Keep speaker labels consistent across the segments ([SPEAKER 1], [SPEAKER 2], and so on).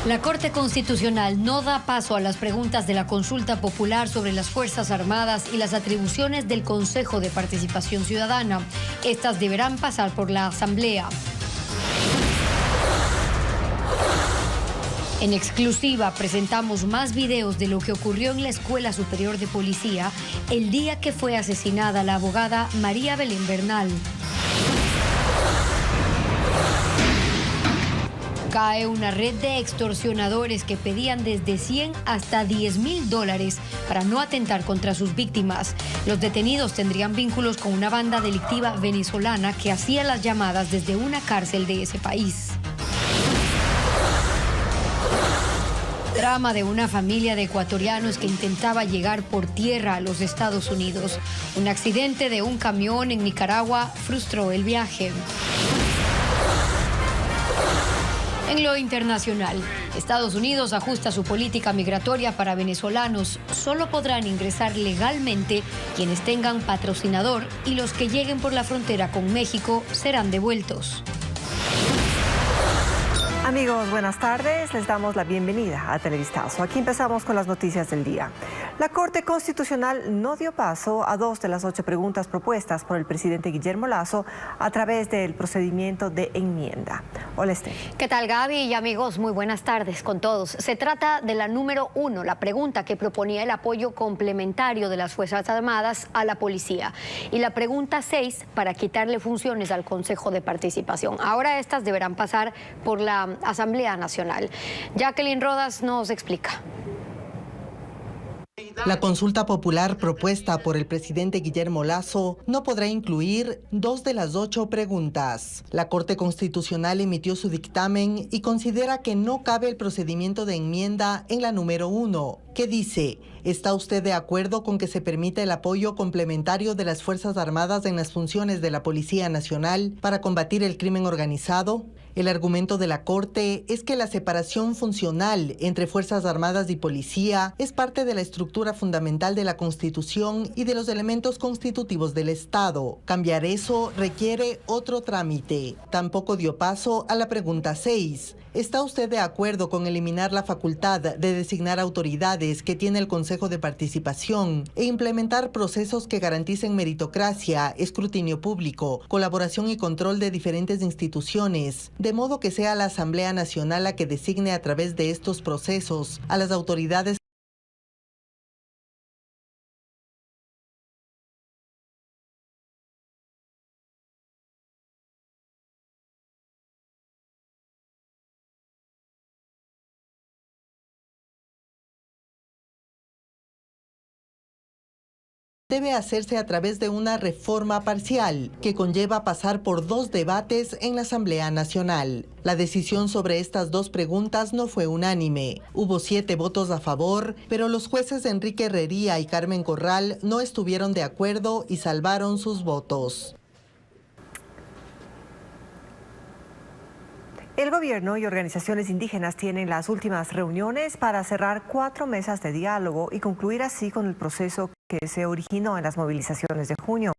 [SPEAKER 1] La Corte Constitucional no da paso a las preguntas de la consulta popular sobre las Fuerzas Armadas y las atribuciones del Consejo de Participación Ciudadana. Estas deberán pasar por la Asamblea. En exclusiva presentamos más videos de lo que ocurrió en la Escuela Superior de Policía el día que fue asesinada la abogada María Belén Bernal. Cae una red de extorsionadores que pedían desde 100 hasta $10.000 para no atentar contra sus víctimas. Los detenidos tendrían vínculos con una banda delictiva venezolana que hacía las llamadas desde una cárcel de ese país. Drama de una familia de ecuatorianos que intentaba llegar por tierra a los Estados Unidos. Un accidente de un camión en Nicaragua frustró el viaje. En lo internacional, Estados Unidos ajusta su política migratoria para venezolanos. Solo podrán ingresar legalmente quienes tengan patrocinador y los que lleguen por la frontera con México serán devueltos.
[SPEAKER 2] Amigos, buenas tardes. Les damos la bienvenida a Televistazo. Aquí empezamos con las noticias del día. La Corte Constitucional no dio paso a 2 de las 8 preguntas propuestas por el presidente Guillermo Lasso a través del procedimiento de enmienda. Hola, Esther.
[SPEAKER 1] ¿Qué tal, Gaby? Y amigos, muy buenas tardes con todos. Se trata de la número 1, la pregunta que proponía el apoyo complementario de las Fuerzas Armadas a la policía. Y la pregunta 6, para quitarle funciones al Consejo de Participación. Ahora estas deberán pasar por la Asamblea Nacional. Jacqueline Rodas nos explica.
[SPEAKER 3] La consulta popular propuesta por el presidente Guillermo Lasso no podrá incluir 2 de las 8 preguntas. La Corte Constitucional emitió su dictamen y considera que no cabe el procedimiento de enmienda en la número 1, que dice: ¿está usted de acuerdo con que se permita el apoyo complementario de las Fuerzas Armadas en las funciones de la Policía Nacional para combatir el crimen organizado? El argumento de la Corte es que la separación funcional entre Fuerzas Armadas y Policía es parte de la estructura fundamental de la Constitución y de los elementos constitutivos del Estado. Cambiar eso requiere otro trámite. Tampoco dio paso a la pregunta 6. ¿Está usted de acuerdo con eliminar la facultad de designar autoridades que tiene el Consejo de Participación e implementar procesos que garanticen meritocracia, escrutinio público, colaboración y control de diferentes instituciones, de modo que sea la Asamblea Nacional la que designe a través de estos procesos a las autoridades debe hacerse a través de una reforma parcial que conlleva pasar por 2 debates en la Asamblea Nacional? La decisión sobre estas 2 preguntas no fue unánime. Hubo 7 votos a favor, pero los jueces Enrique Herrería y Carmen Corral no estuvieron de acuerdo y salvaron sus votos.
[SPEAKER 2] El gobierno y organizaciones indígenas tienen las últimas reuniones para cerrar 4 mesas de diálogo y concluir así con el proceso que se originó en las movilizaciones de junio.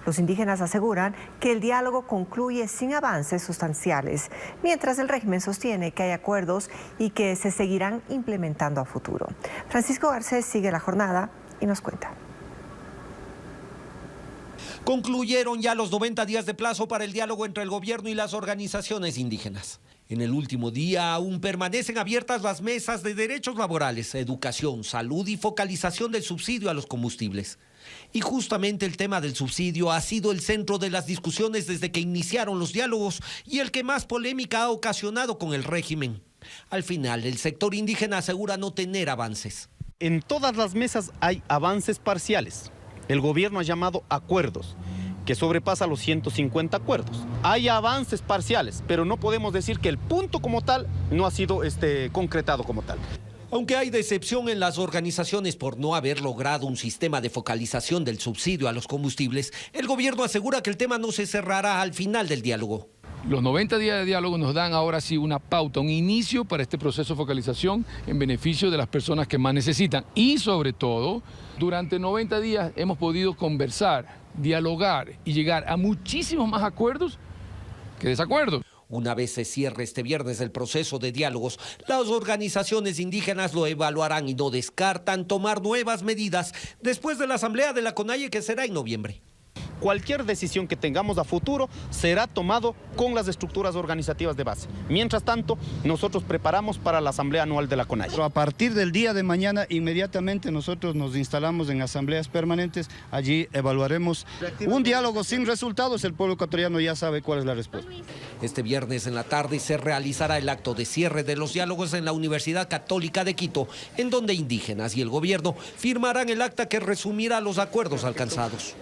[SPEAKER 2] Los indígenas aseguran que el diálogo concluye sin avances sustanciales, mientras el régimen sostiene que hay acuerdos y que se seguirán implementando a futuro. Francisco Garcés sigue la jornada y nos cuenta.
[SPEAKER 4] Concluyeron ya los 90 días de plazo para el diálogo entre el gobierno y las organizaciones indígenas. En el último día aún permanecen abiertas las mesas de derechos laborales, educación, salud y focalización del subsidio a los combustibles. Y justamente el tema del subsidio ha sido el centro de las discusiones desde que iniciaron los diálogos y el que más polémica ha ocasionado con el régimen. Al final, el sector indígena asegura no tener avances.
[SPEAKER 5] En todas las mesas hay avances parciales. El gobierno ha llamado acuerdos, que sobrepasa los 150 acuerdos. Hay avances parciales, pero no podemos decir que el punto como tal no ha sido concretado como tal.
[SPEAKER 4] Aunque hay decepción en las organizaciones por no haber logrado un sistema de focalización del subsidio a los combustibles, el gobierno asegura que el tema no se cerrará al final del diálogo.
[SPEAKER 6] Los 90 días de diálogo nos dan ahora sí una pauta, un inicio para este proceso de focalización en beneficio de las personas que más necesitan. Y sobre todo, durante 90 días hemos podido conversar, dialogar y llegar a muchísimos más acuerdos que desacuerdos.
[SPEAKER 4] Una vez se cierre este viernes el proceso de diálogos, las organizaciones indígenas lo evaluarán y no descartan tomar nuevas medidas después de la asamblea de la CONAIE, que será en noviembre.
[SPEAKER 5] Cualquier decisión que tengamos a futuro será tomado con las estructuras organizativas de base. Mientras tanto, nosotros preparamos para la asamblea anual de la CONAIE.
[SPEAKER 7] Pero a partir del día de mañana, inmediatamente nosotros nos instalamos en asambleas permanentes. Allí evaluaremos un diálogo sin resultados. El pueblo ecuatoriano ya sabe cuál es la respuesta.
[SPEAKER 4] Este viernes en la tarde se realizará el acto de cierre de los diálogos en la Universidad Católica de Quito, en donde indígenas y el gobierno firmarán el acta que resumirá los acuerdos alcanzados.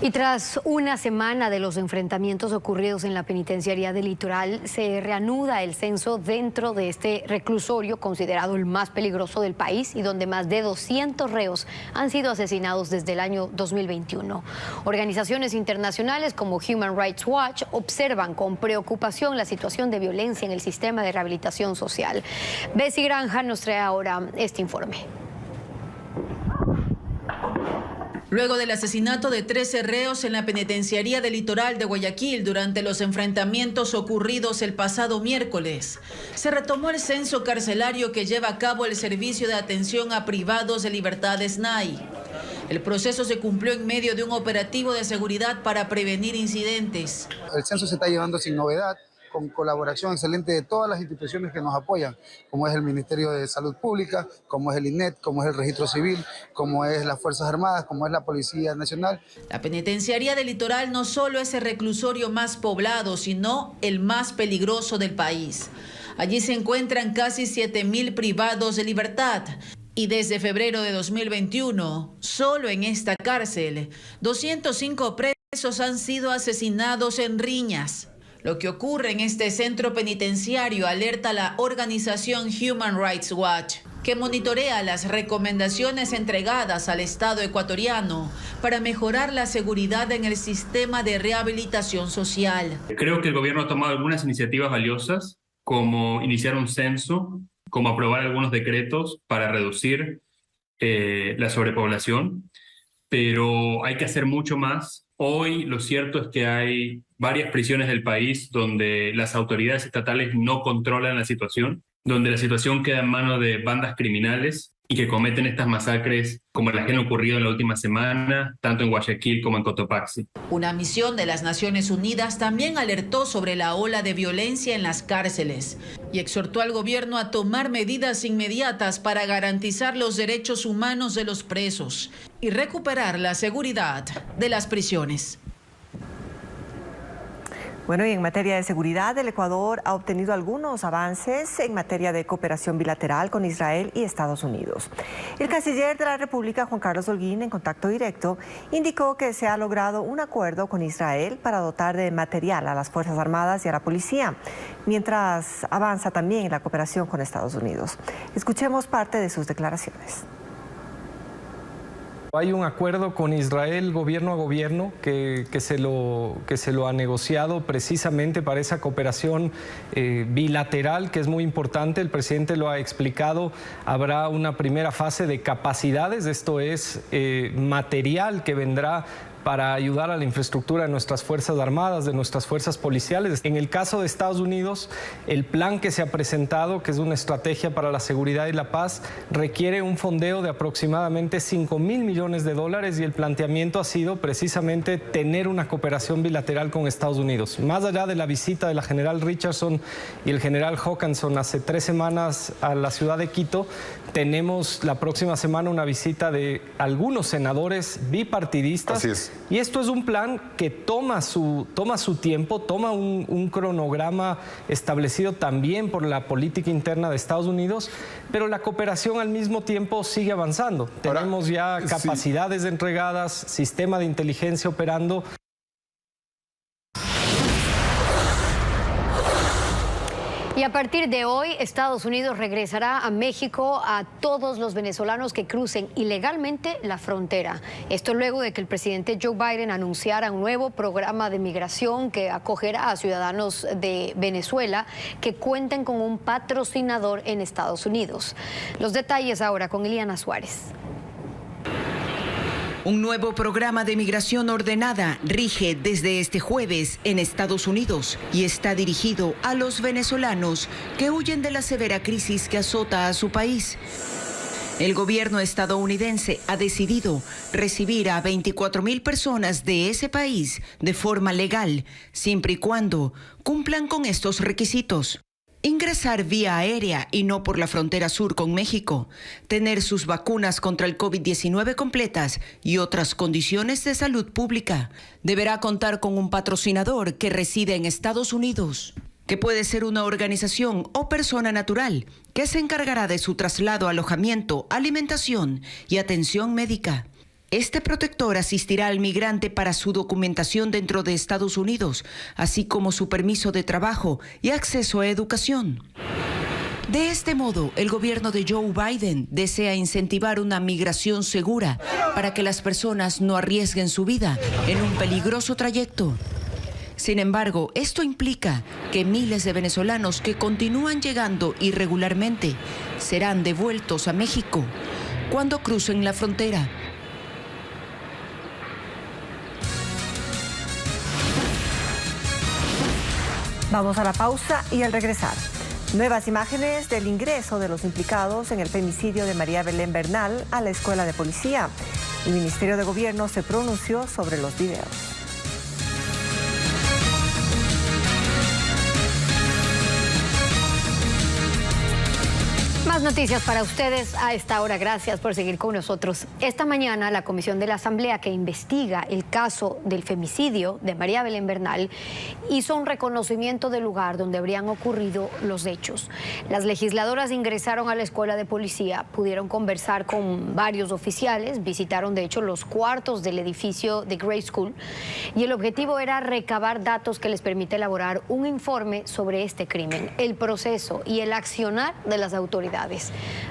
[SPEAKER 1] Y tras una semana de los enfrentamientos ocurridos en la penitenciaría del Litoral, se reanuda el censo dentro de este reclusorio considerado el más peligroso del país y donde más de 200 reos han sido asesinados desde el año 2021. Organizaciones internacionales como Human Rights Watch observan con preocupación la situación de violencia en el sistema de rehabilitación social. Bessie Granja nos trae ahora este informe.
[SPEAKER 8] Luego del asesinato de 13 reos en la penitenciaría del Litoral de Guayaquil durante los enfrentamientos ocurridos el pasado miércoles, se retomó el censo carcelario que lleva a cabo el Servicio de Atención a Privados de Libertad SNAI. El proceso se cumplió en medio de un operativo de seguridad para prevenir incidentes.
[SPEAKER 9] El censo se está llevando sin novedad, con colaboración excelente de todas las instituciones que nos apoyan, como es el Ministerio de Salud Pública, como es el INET, como es el Registro Civil, como es las Fuerzas Armadas, como es la Policía Nacional.
[SPEAKER 8] La penitenciaría del Litoral no solo es el reclusorio más poblado, sino el más peligroso del país. Allí se encuentran casi 7.000 privados de libertad. Y desde febrero de 2021, solo en esta cárcel, 205 presos han sido asesinados en riñas. Lo que ocurre en este centro penitenciario alerta a la organización Human Rights Watch, que monitorea las recomendaciones entregadas al Estado ecuatoriano para mejorar la seguridad en el sistema de rehabilitación social.
[SPEAKER 10] Creo que el gobierno ha tomado algunas iniciativas valiosas, como iniciar un censo, como aprobar algunos decretos para reducir la sobrepoblación, pero hay que hacer mucho más. Hoy lo cierto es que hay varias prisiones del país donde las autoridades estatales no controlan la situación, donde la situación queda en manos de bandas criminales y que cometen estas masacres como las que han ocurrido en la última semana, tanto en Guayaquil como en Cotopaxi.
[SPEAKER 8] Una misión de las Naciones Unidas también alertó sobre la ola de violencia en las cárceles y exhortó al gobierno a tomar medidas inmediatas para garantizar los derechos humanos de los presos y recuperar la seguridad de las prisiones.
[SPEAKER 2] Bueno, y en materia de seguridad, el Ecuador ha obtenido algunos avances en materia de cooperación bilateral con Israel y Estados Unidos. El canciller de la República, Juan Carlos Holguín, en contacto directo, indicó que se ha logrado un acuerdo con Israel para dotar de material a las Fuerzas Armadas y a la policía, mientras avanza también la cooperación con Estados Unidos. Escuchemos parte de sus declaraciones.
[SPEAKER 11] Hay un acuerdo con Israel gobierno a gobierno que se lo ha negociado precisamente para esa cooperación bilateral, que es muy importante. El presidente lo ha explicado. Habrá una primera fase de capacidades, esto es material que vendrá para ayudar a la infraestructura de nuestras Fuerzas Armadas, de nuestras fuerzas policiales. En el caso de Estados Unidos, el plan que se ha presentado, que es una estrategia para la seguridad y la paz, requiere un fondeo de aproximadamente $5.000 millones y el planteamiento ha sido precisamente tener una cooperación bilateral con Estados Unidos. Más allá de la visita de la general Richardson y el general Hawkinson hace 3 semanas a la ciudad de Quito, tenemos la próxima semana una visita de algunos senadores bipartidistas.
[SPEAKER 12] Así es.
[SPEAKER 11] Y esto es un plan que toma su tiempo, toma un cronograma establecido también por la política interna de Estados Unidos, pero la cooperación al mismo tiempo sigue avanzando. Tenemos ya capacidades entregadas, sistema de inteligencia operando.
[SPEAKER 1] Y a partir de hoy, Estados Unidos regresará a México a todos los venezolanos que crucen ilegalmente la frontera. Esto luego de que el presidente Joe Biden anunciara un nuevo programa de migración que acogerá a ciudadanos de Venezuela que cuenten con un patrocinador en Estados Unidos. Los detalles ahora con Eliana Suárez.
[SPEAKER 12] Un nuevo programa de migración ordenada rige desde este jueves en Estados Unidos y está dirigido a los venezolanos que huyen de la severa crisis que azota a su país. El gobierno estadounidense ha decidido recibir a 24,000 personas de ese país de forma legal, siempre y cuando cumplan con estos requisitos. Ingresar vía aérea y no por la frontera sur con México, tener sus vacunas contra el COVID-19 completas y otras condiciones de salud pública. Deberá contar con un patrocinador que reside en Estados Unidos, que puede ser una organización o persona natural, que se encargará de su traslado, alojamiento, alimentación y atención médica. Este protector asistirá al migrante para su documentación dentro de Estados Unidos, así como su permiso de trabajo y acceso a educación. De este modo, el gobierno de Joe Biden desea incentivar una migración segura para que las personas no arriesguen su vida en un peligroso trayecto. Sin embargo, esto implica que miles de venezolanos que continúan llegando irregularmente serán devueltos a México cuando crucen la frontera.
[SPEAKER 2] Vamos a la pausa y al regresar, nuevas imágenes del ingreso de los implicados en el femicidio de María Belén Bernal a la escuela de policía. El Ministerio de Gobierno se pronunció sobre los videos.
[SPEAKER 1] Más noticias para ustedes a esta hora. Gracias por seguir con nosotros. Esta mañana la Comisión de la Asamblea que investiga el caso del femicidio de María Belén Bernal hizo un reconocimiento del lugar donde habrían ocurrido los hechos. Las legisladoras ingresaron a la escuela de policía, pudieron conversar con varios oficiales, visitaron de hecho los cuartos del edificio de Gray School y el objetivo era recabar datos que les permite elaborar un informe sobre este crimen, el proceso y el accionar de las autoridades.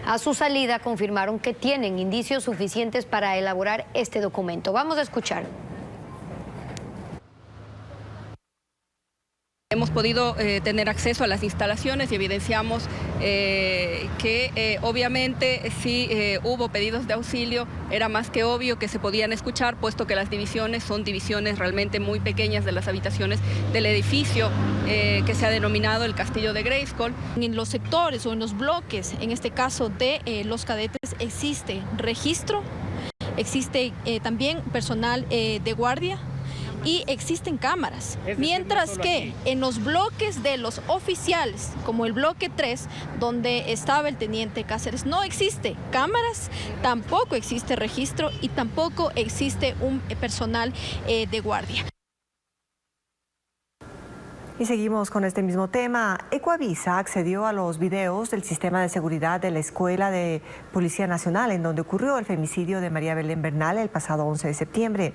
[SPEAKER 1] A su salida confirmaron que tienen indicios suficientes para elaborar este documento. Vamos a escuchar.
[SPEAKER 13] Hemos podido tener acceso a las instalaciones y evidenciamos que obviamente si hubo pedidos de auxilio, era más que obvio que se podían escuchar, puesto que las divisiones son divisiones realmente muy pequeñas de las habitaciones del edificio que se ha denominado el Castillo de Grayskull.
[SPEAKER 14] En los sectores o en los bloques, en este caso de los cadetes, existe registro, existe también personal de guardia, y existen cámaras, mientras que en los bloques de los oficiales, como el bloque 3, donde estaba el teniente Cáceres, no existe cámaras, tampoco existe registro y tampoco existe un personal de guardia.
[SPEAKER 2] Y seguimos con este mismo tema. Ecuavisa accedió a los videos del sistema de seguridad de la Escuela de Policía Nacional, en donde ocurrió el femicidio de María Belén Bernal el pasado 11 de septiembre.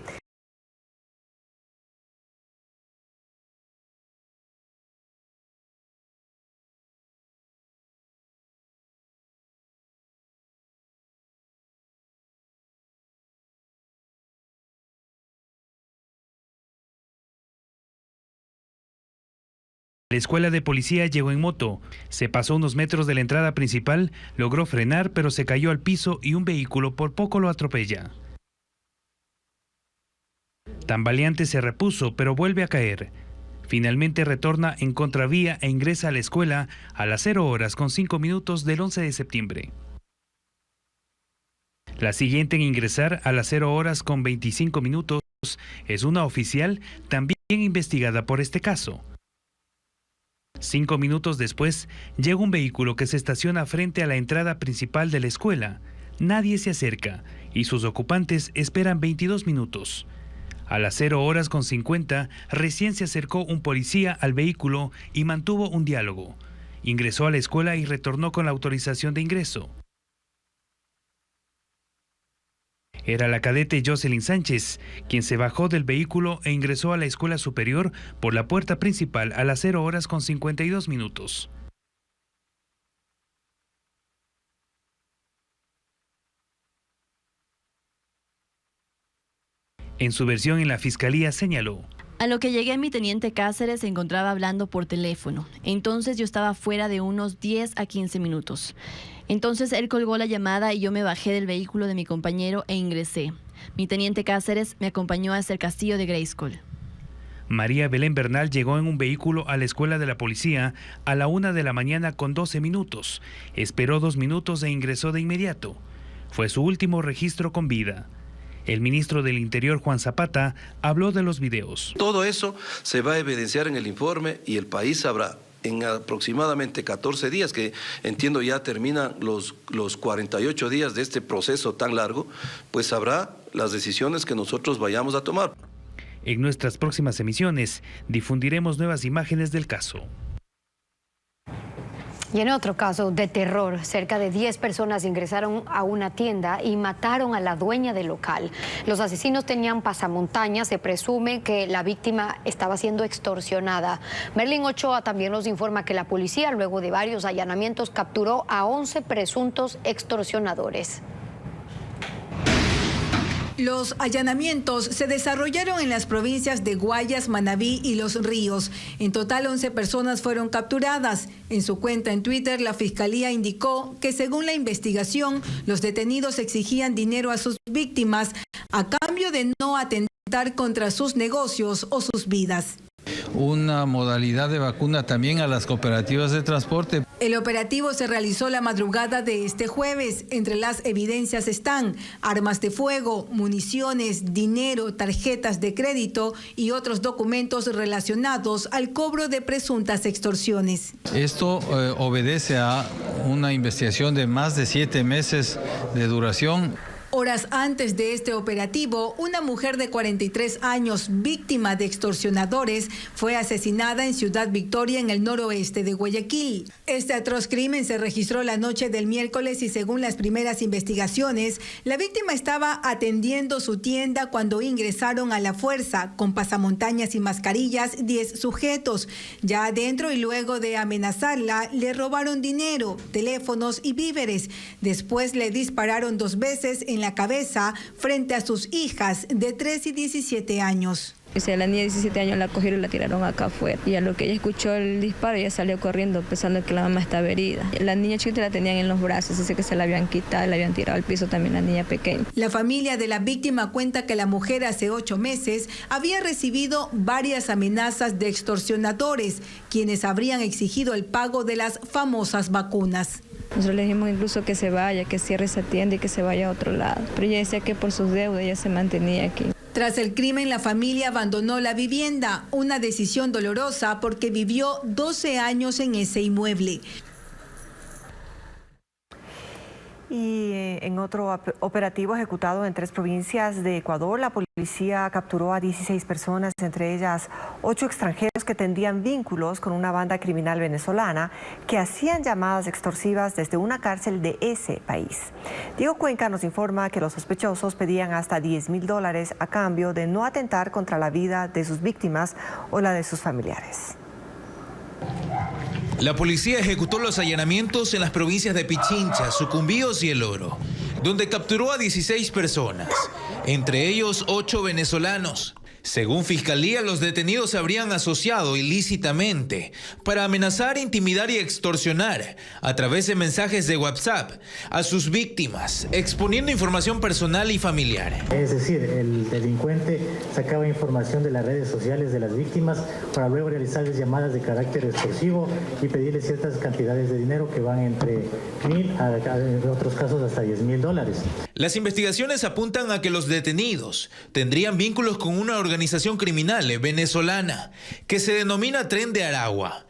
[SPEAKER 15] La escuela de policía llegó en moto, se pasó unos metros de la entrada principal, logró frenar pero se cayó al piso y un vehículo por poco lo atropella. Tambaleante se repuso pero vuelve a caer. Finalmente retorna en contravía e ingresa a la escuela a las 0:05 del 11 de septiembre. La siguiente en ingresar a las 0:25 es una oficial también investigada por este caso. 5 minutos después, llega un vehículo que se estaciona frente a la entrada principal de la escuela. Nadie se acerca y sus ocupantes esperan 22 minutos. A las 0:50, recién se acercó un policía al vehículo y mantuvo un diálogo. Ingresó a la escuela y retornó con la autorización de ingreso. Era la cadete Jocelyn Sánchez, quien se bajó del vehículo e ingresó a la escuela superior por la puerta principal a las 0:52. En su versión en la fiscalía señaló:
[SPEAKER 16] A lo que llegué, mi teniente Cáceres se encontraba hablando por teléfono. Entonces yo estaba fuera de unos 10 a 15 minutos. Entonces él colgó la llamada y yo me bajé del vehículo de mi compañero e ingresé. Mi teniente Cáceres me acompañó hasta el castillo de Grayskull.
[SPEAKER 15] María Belén Bernal llegó en un vehículo a la escuela de la policía a la 1 de la mañana con 12 minutos. Esperó 2 minutos e ingresó de inmediato. Fue su último registro con vida. El ministro del Interior, Juan Zapata, habló de los videos.
[SPEAKER 17] Todo eso se va a evidenciar en el informe y el país sabrá en aproximadamente 14 días, que entiendo ya terminan los 48 días de este proceso tan largo, pues sabrá las decisiones que nosotros vayamos a tomar.
[SPEAKER 15] En nuestras próximas emisiones difundiremos nuevas imágenes del caso.
[SPEAKER 1] Y en otro caso de terror, cerca de 10 personas ingresaron a una tienda y mataron a la dueña del local. Los asesinos tenían pasamontañas, se presume que la víctima estaba siendo extorsionada. Merlin Ochoa también nos informa que la policía, luego de varios allanamientos, capturó a 11 presuntos extorsionadores.
[SPEAKER 18] Los allanamientos se desarrollaron en las provincias de Guayas, Manabí y Los Ríos. En total, 11 personas fueron capturadas. En su cuenta en Twitter, la Fiscalía indicó que, según la investigación, los detenidos exigían dinero a sus víctimas a cambio de no atentar contra sus negocios o sus vidas.
[SPEAKER 19] Una modalidad de vacuna también a las cooperativas de transporte.
[SPEAKER 18] El operativo se realizó la madrugada de este jueves. Entre las evidencias están armas de fuego, municiones, dinero, tarjetas de crédito y otros documentos relacionados al cobro de presuntas extorsiones.
[SPEAKER 19] Esto obedece a una investigación de más de 7 meses de duración.
[SPEAKER 18] Horas antes de este operativo, una mujer de 43 años, víctima de extorsionadores, fue asesinada en Ciudad Victoria, en el noroeste de Guayaquil. Este atroz crimen se registró la noche del miércoles y, según las primeras investigaciones, la víctima estaba atendiendo su tienda cuando ingresaron a la fuerza, con pasamontañas y mascarillas, 10 sujetos. Ya adentro, y luego de amenazarla, le robaron dinero, teléfonos y víveres. Después le dispararon 2 veces en la cabeza frente a sus hijas de 3 y 17 años.
[SPEAKER 20] O sea, la niña de 17 años la cogieron y la tiraron acá afuera. Y a lo que ella escuchó el disparo, ella salió corriendo pensando que la mamá estaba herida. La niña chiquita la tenían en los brazos, dice que se la habían quitado, la habían tirado al piso también la niña pequeña. La familia de la víctima cuenta que la mujer hace 8 meses había recibido varias amenazas de extorsionadores, quienes habrían exigido el pago de las famosas vacunas. Nosotros le dijimos incluso que se vaya, que cierre esa tienda y que se vaya a otro lado. Pero ella decía que por sus deudas ella se mantenía aquí.
[SPEAKER 18] Tras el crimen, la familia abandonó la vivienda, una decisión dolorosa porque vivió 12 años en ese inmueble.
[SPEAKER 2] Y en otro operativo ejecutado en 3 provincias de Ecuador, la policía capturó a 16 personas, entre ellas 8 extranjeros que tendrían vínculos con una banda criminal venezolana que hacían llamadas extorsivas desde una cárcel de ese país. Diego Cuenca nos informa que los sospechosos pedían hasta $10.000 a cambio de no atentar contra la vida de sus víctimas o la de sus familiares.
[SPEAKER 21] La policía ejecutó los allanamientos en las provincias de Pichincha, Sucumbíos y El Oro, donde capturó a 16 personas, entre ellos 8 venezolanos. Según Fiscalía, los detenidos se habrían asociado ilícitamente para amenazar, intimidar y extorsionar a través de mensajes de WhatsApp a sus víctimas, exponiendo información personal y familiar.
[SPEAKER 22] Es decir, el delincuente sacaba información de las redes sociales de las víctimas para luego realizarles llamadas de carácter extorsivo y pedirles ciertas cantidades de dinero que van entre $1.000 en otros casos hasta $10.000.
[SPEAKER 21] Las investigaciones apuntan a que los detenidos tendrían vínculos con una organización criminal venezolana que se denomina Tren de Aragua.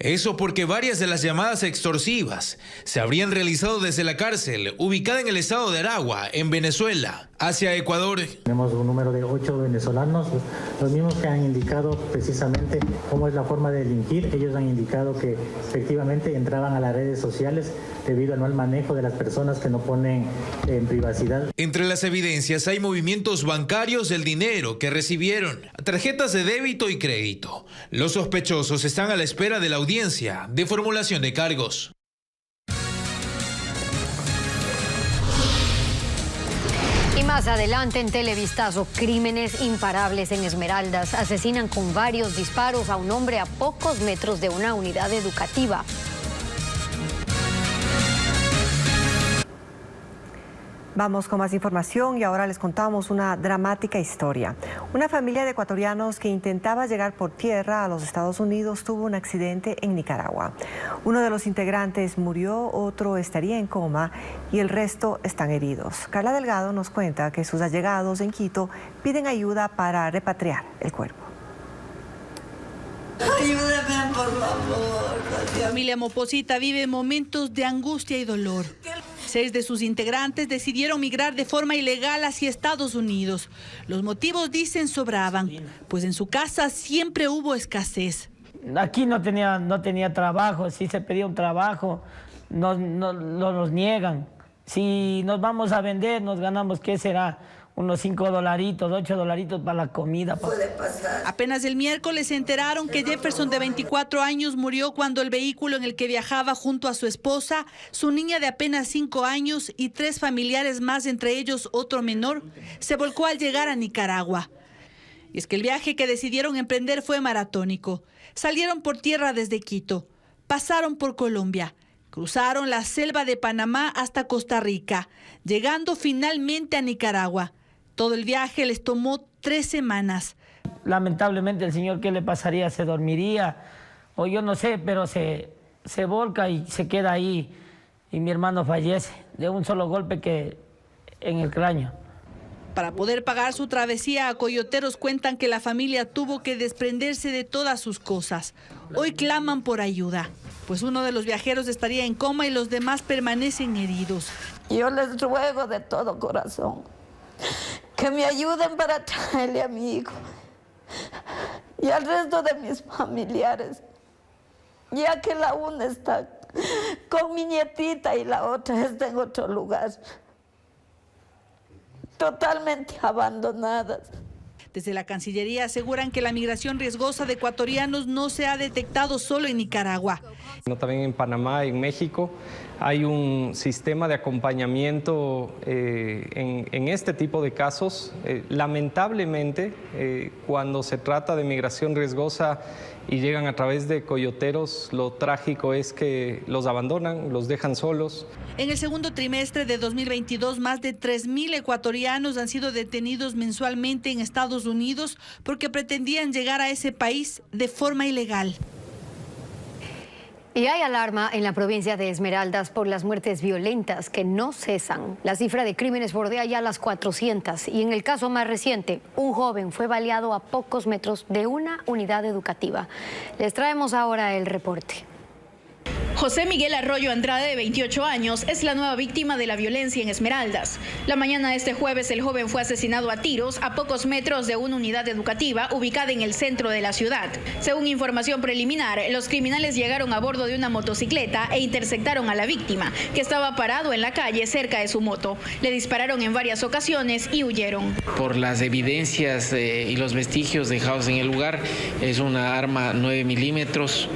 [SPEAKER 21] Eso porque varias de las llamadas extorsivas se habrían realizado desde la cárcel ubicada en el estado de Aragua, en Venezuela, hacia Ecuador.
[SPEAKER 22] Tenemos un número de 8 venezolanos, los mismos que han indicado precisamente cómo es la forma de delinquir. Ellos han indicado que efectivamente entraban a las redes sociales debido al mal manejo de las personas que no ponen en privacidad.
[SPEAKER 21] Entre las evidencias hay movimientos bancarios del dinero que recibieron, tarjetas de débito y crédito. Los sospechosos están a la espera de la audiencia de formulación de cargos.
[SPEAKER 1] Y más adelante en Televistazo, crímenes imparables en Esmeraldas. Asesinan con varios disparos a un hombre a pocos metros de una unidad educativa.
[SPEAKER 2] Vamos con más información y ahora les contamos una dramática historia. Una familia de ecuatorianos que intentaba llegar por tierra a los Estados Unidos tuvo un accidente en Nicaragua. Uno de los integrantes murió, otro estaría en coma y el resto están heridos. Carla Delgado nos cuenta que sus allegados en Quito piden ayuda para repatriar el cuerpo.
[SPEAKER 3] Ayúdame, por favor. La familia Moposita vive momentos de angustia y dolor. 6 de sus integrantes decidieron migrar de forma ilegal hacia Estados Unidos. Los motivos, dicen, sobraban, pues en su casa siempre hubo escasez.
[SPEAKER 6] Aquí no tenía trabajo. Si se pedía un trabajo, nos niegan. Si nos vamos a vender, nos ganamos, ¿qué será? Unos $5, $8 para la comida.
[SPEAKER 3] Puede pasar. Apenas el miércoles se enteraron que Jefferson, de 24 años, murió cuando el vehículo en el que viajaba junto a su esposa, su niña de apenas 5 años y 3 familiares más, entre ellos otro menor, se volcó al llegar a Nicaragua. Y es que el viaje que decidieron emprender fue maratónico. Salieron por tierra desde Quito, pasaron por Colombia, cruzaron la selva de Panamá hasta Costa Rica, llegando finalmente a Nicaragua. Todo el viaje les tomó 3 semanas.
[SPEAKER 6] Lamentablemente el señor, ¿qué le pasaría? ¿Se dormiría? O yo no sé, pero se volca y se queda ahí. Y mi hermano fallece de un solo golpe que en el cráneo.
[SPEAKER 3] Para poder pagar su travesía a Coyoteros, cuentan que la familia tuvo que desprenderse de todas sus cosas. Hoy claman por ayuda, pues uno de los viajeros estaría en coma y los demás permanecen heridos.
[SPEAKER 23] Yo les ruego de todo corazón que me ayuden para traerle a mi hijo y al resto de mis familiares, ya que la una está con mi nietita y la otra está en otro lugar, totalmente abandonadas.
[SPEAKER 3] Desde la Cancillería aseguran que la migración riesgosa de ecuatorianos no se ha detectado solo en Nicaragua.
[SPEAKER 11] También en Panamá, en México, hay un sistema de acompañamiento en este tipo de casos. Lamentablemente, cuando se trata de migración riesgosa y llegan a través de coyoteros, lo trágico es que los abandonan, los dejan solos.
[SPEAKER 3] En el segundo trimestre de 2022, más de 3.000 ecuatorianos han sido detenidos mensualmente en Estados Unidos porque pretendían llegar a ese país de forma ilegal.
[SPEAKER 1] Y hay alarma en la provincia de Esmeraldas por las muertes violentas que no cesan. La cifra de crímenes bordea ya las 400 y en el caso más reciente, un joven fue baleado a pocos metros de una unidad educativa. Les traemos ahora el reporte.
[SPEAKER 24] José Miguel Arroyo Andrade, de 28 años, es la nueva víctima de la violencia en Esmeraldas. La mañana de este jueves, el joven fue asesinado a tiros a pocos metros de una unidad educativa ubicada en el centro de la ciudad. Según información preliminar, los criminales llegaron a bordo de una motocicleta e interceptaron a la víctima, que estaba parado en la calle cerca de su moto. Le dispararon en varias ocasiones y huyeron.
[SPEAKER 25] Por las evidencias y los vestigios dejados en el lugar, es una arma 9 milímetros.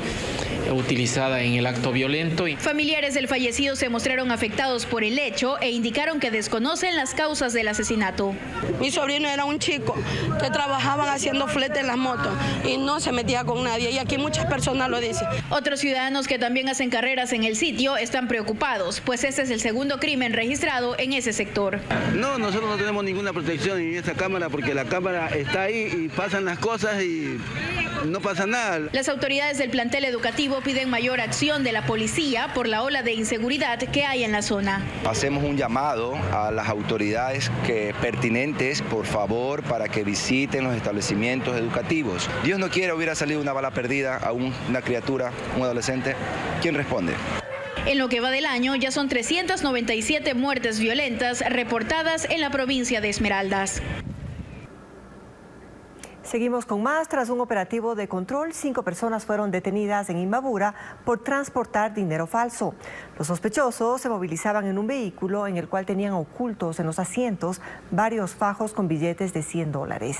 [SPEAKER 25] Utilizada en el acto violento.
[SPEAKER 24] Familiares del fallecido se mostraron afectados por el hecho e indicaron que desconocen las causas del asesinato.
[SPEAKER 26] Mi sobrino era un chico que trabajaban haciendo flete en las motos y no se metía con nadie, y aquí muchas personas lo dicen.
[SPEAKER 24] Otros ciudadanos que también hacen carreras en el sitio están preocupados, pues este es el segundo crimen registrado en ese sector.
[SPEAKER 27] No, nosotros no tenemos ninguna protección en esta cámara porque la cámara está ahí y pasan las cosas y no pasa nada.
[SPEAKER 24] Las autoridades del plantel educativo piden mayor acción de la policía por la ola de inseguridad que hay en la zona.
[SPEAKER 28] Hacemos un llamado a las autoridades pertinentes, por favor, para que visiten los establecimientos educativos. Dios no quiera hubiera salido una bala perdida a una criatura, un adolescente. ¿Quién responde?
[SPEAKER 24] En lo que va del año, ya son 397 muertes violentas reportadas en la provincia de Esmeraldas.
[SPEAKER 2] Seguimos con más. Tras un operativo de control, 5 personas fueron detenidas en Imbabura por transportar dinero falso. Los sospechosos se movilizaban en un vehículo en el cual tenían ocultos en los asientos varios fajos con billetes de $100.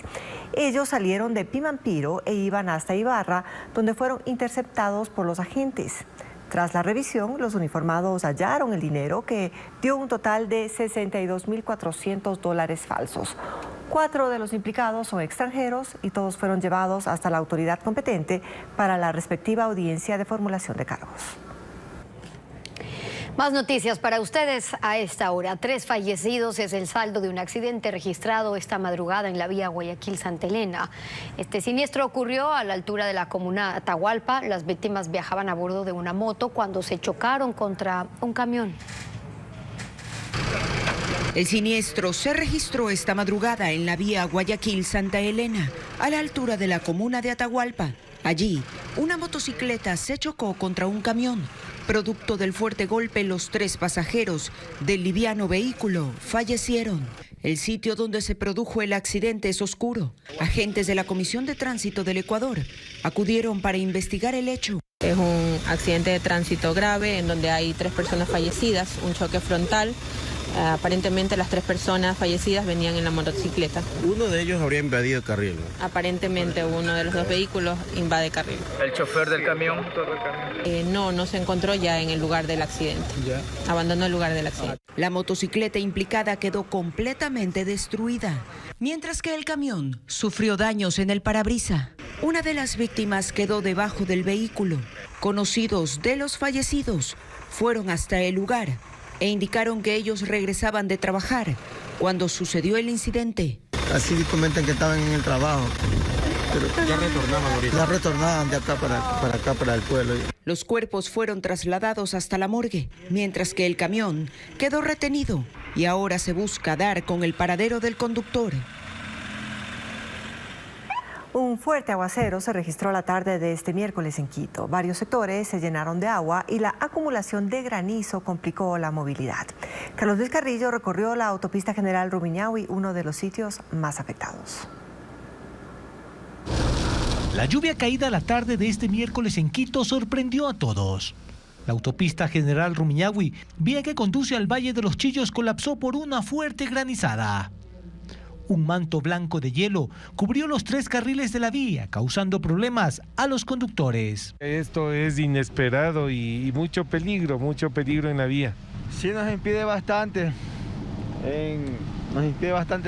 [SPEAKER 2] Ellos salieron de Pimampiro e iban hasta Ibarra, donde fueron interceptados por los agentes. Tras la revisión, los uniformados hallaron el dinero, que dio un total de $62.400 falsos. 4 de los implicados son extranjeros y todos fueron llevados hasta la autoridad competente para la respectiva audiencia de formulación de cargos.
[SPEAKER 1] Más noticias para ustedes a esta hora. 3 fallecidos es el saldo de un accidente registrado esta madrugada en la vía Guayaquil-Santa Elena. Este siniestro ocurrió a la altura de la comuna Atahualpa. Las víctimas viajaban a bordo de una moto cuando se chocaron contra un camión.
[SPEAKER 4] El siniestro se registró esta madrugada en la vía Guayaquil-Santa Elena, a la altura de la comuna de Atahualpa. Allí, una motocicleta se chocó contra un camión. Producto del fuerte golpe, los 3 pasajeros del liviano vehículo fallecieron. El sitio donde se produjo el accidente es oscuro. Agentes de la Comisión de Tránsito del Ecuador acudieron para investigar el hecho.
[SPEAKER 5] Es un accidente de tránsito grave en donde hay 3 personas fallecidas, un choque frontal. Aparentemente las 3 personas fallecidas venían en la motocicleta.
[SPEAKER 7] Uno de ellos habría invadido carril, ¿no?
[SPEAKER 5] Aparentemente uno de los 2 vehículos invade carril.
[SPEAKER 7] ¿El chofer del camión?
[SPEAKER 5] No se encontró ya en el lugar del accidente.
[SPEAKER 7] Ya.
[SPEAKER 5] Abandonó el lugar del accidente.
[SPEAKER 4] La motocicleta implicada quedó completamente destruida, mientras que el camión sufrió daños en el parabrisa. Una de las víctimas quedó debajo del vehículo. Conocidos de los fallecidos fueron hasta el lugar e indicaron que ellos regresaban de trabajar cuando sucedió el incidente.
[SPEAKER 7] Así comentan que estaban en el trabajo, pero ya retornaban ahorita. Ya retornaban de acá para el pueblo.
[SPEAKER 4] Los cuerpos fueron trasladados hasta la morgue, mientras que el camión quedó retenido y ahora se busca dar con el paradero del conductor.
[SPEAKER 2] Un fuerte aguacero se registró la tarde de este miércoles en Quito. Varios sectores se llenaron de agua y la acumulación de granizo complicó la movilidad. Carlos Luis Carrillo recorrió la autopista General Rumiñahui, uno de los sitios más afectados.
[SPEAKER 8] La lluvia caída la tarde de este miércoles en Quito sorprendió a todos. La autopista General Rumiñahui, vía que conduce al Valle de los Chillos, colapsó por una fuerte granizada. Un manto blanco de hielo cubrió los 3 carriles de la vía, causando problemas a los conductores.
[SPEAKER 9] Esto es inesperado y mucho peligro en la vía.
[SPEAKER 7] Sí, nos impide bastante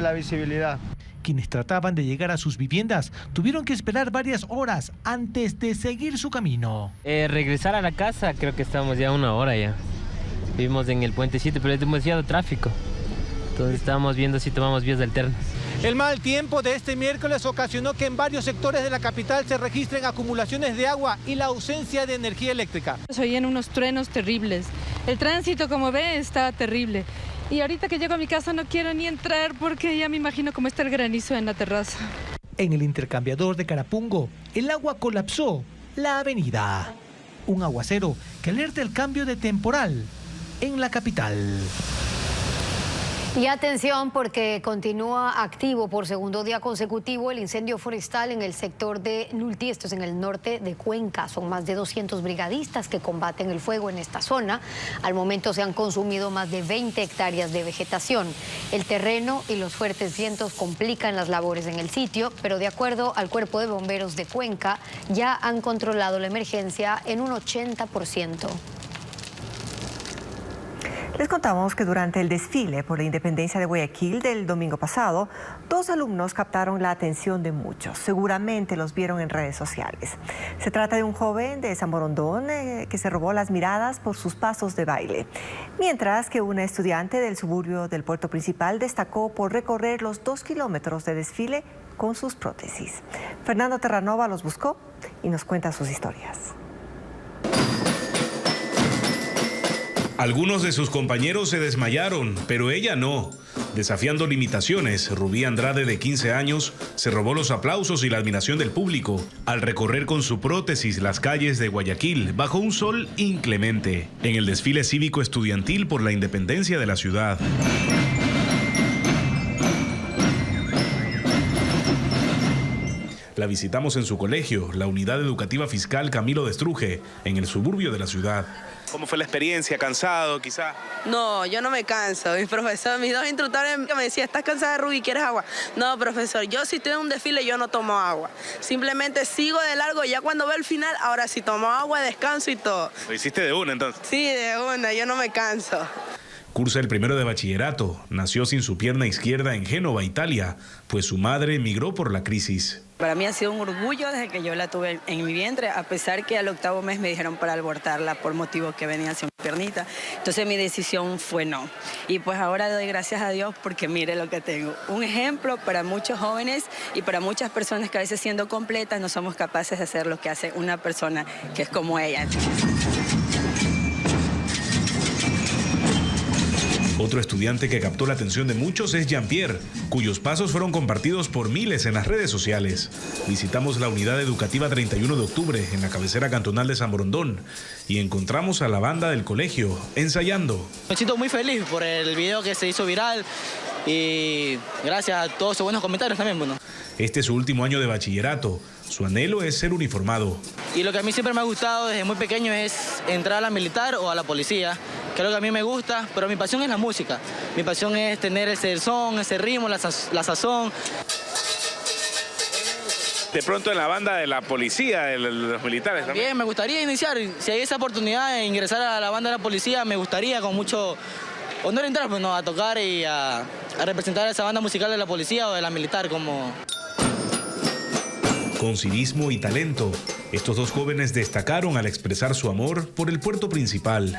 [SPEAKER 7] la visibilidad.
[SPEAKER 8] Quienes trataban de llegar a sus viviendas tuvieron que esperar varias horas antes de seguir su camino.
[SPEAKER 10] Regresar a la casa, creo que estamos ya 1 hora ya. Vivimos en el puentecito, pero es demasiado tráfico. Entonces estábamos viendo si tomamos vías alternas.
[SPEAKER 8] El mal tiempo de este miércoles ocasionó que en varios sectores de la capital se registren acumulaciones de agua y la ausencia de energía eléctrica.
[SPEAKER 12] Se oían unos truenos terribles. El tránsito, como ve, está terrible. Y ahorita que llego a mi casa no quiero ni entrar porque ya me imagino cómo está el granizo en la terraza.
[SPEAKER 8] En el intercambiador de Carapungo, el agua colapsó la avenida. Un aguacero que alerta el cambio de temporal en la capital.
[SPEAKER 1] Y atención porque continúa activo por segundo día consecutivo el incendio forestal en el sector de Nulti, esto es en el norte de Cuenca. Son más de 200 brigadistas que combaten el fuego en esta zona. Al momento se han consumido más de 20 hectáreas de vegetación. El terreno y los fuertes vientos complican las labores en el sitio, pero de acuerdo al Cuerpo de Bomberos de Cuenca, ya han controlado la emergencia en un 80%.
[SPEAKER 2] Les contamos que durante el desfile por la independencia de Guayaquil del domingo pasado, 2 alumnos captaron la atención de muchos. Seguramente los vieron en redes sociales. Se trata de un joven de San Borondón que se robó las miradas por sus pasos de baile, mientras que una estudiante del suburbio del puerto principal destacó por recorrer los 2 kilómetros de desfile con sus prótesis. Fernando Terranova los buscó y nos cuenta sus historias.
[SPEAKER 13] Algunos de sus compañeros se desmayaron, pero ella no. Desafiando limitaciones, Rubí Andrade, de 15 años, se robó los aplausos y la admiración del público al recorrer con su prótesis las calles de Guayaquil bajo un sol inclemente, en el desfile cívico estudiantil por la independencia de la ciudad. La visitamos en su colegio, la Unidad Educativa Fiscal Camilo de Estruje, en el suburbio de la ciudad. ¿Cómo fue la experiencia? ¿Cansado, quizá?
[SPEAKER 26] No, yo no me canso. Mis 2 instructores me decían, ¿estás cansada, Rubí? ¿Quieres agua? No, profesor, yo si estoy en un desfile yo no tomo agua. Simplemente sigo de largo, ya cuando veo el final, ahora sí tomo agua, descanso y todo.
[SPEAKER 13] ¿Lo hiciste de una entonces?
[SPEAKER 26] Sí, de una, yo no me canso.
[SPEAKER 13] Cursa el 1º de bachillerato. Nació sin su pierna izquierda en Génova, Italia, pues su madre emigró por la crisis.
[SPEAKER 14] Para mí ha sido un orgullo desde que yo la tuve en mi vientre, a pesar que al 8º mes me dijeron para abortarla por motivo que venía sin piernita. Entonces mi decisión fue no. Y pues ahora doy gracias a Dios porque mire lo que tengo. Un ejemplo para muchos jóvenes y para muchas personas que a veces siendo completas no somos capaces de hacer lo que hace una persona que es como ella.
[SPEAKER 13] Otro estudiante que captó la atención de muchos es Jean-Pierre, cuyos pasos fueron compartidos por miles en las redes sociales. Visitamos la unidad educativa 31 de octubre en la cabecera cantonal de San Borondón y encontramos a la banda del colegio ensayando.
[SPEAKER 15] Me siento muy feliz por el video que se hizo viral y gracias a todos esos buenos comentarios también. Bueno.
[SPEAKER 13] Este es su último año de bachillerato. Su anhelo es ser uniformado.
[SPEAKER 15] Y lo que a mí siempre me ha gustado desde muy pequeño es entrar a la militar o a la policía. Que es lo que a mí me gusta, pero mi pasión es la música. Mi pasión es tener ese son, ese ritmo, la sazón.
[SPEAKER 16] De pronto en la banda de la policía, de los militares también.
[SPEAKER 15] Bien, me gustaría iniciar. Si hay esa oportunidad de ingresar a la banda de la policía, me gustaría con mucho honor entrar, pues, ¿no? A tocar y a representar a esa banda musical de la policía o de la militar como...
[SPEAKER 13] Con civismo y talento, estos dos jóvenes destacaron al expresar su amor por el puerto principal.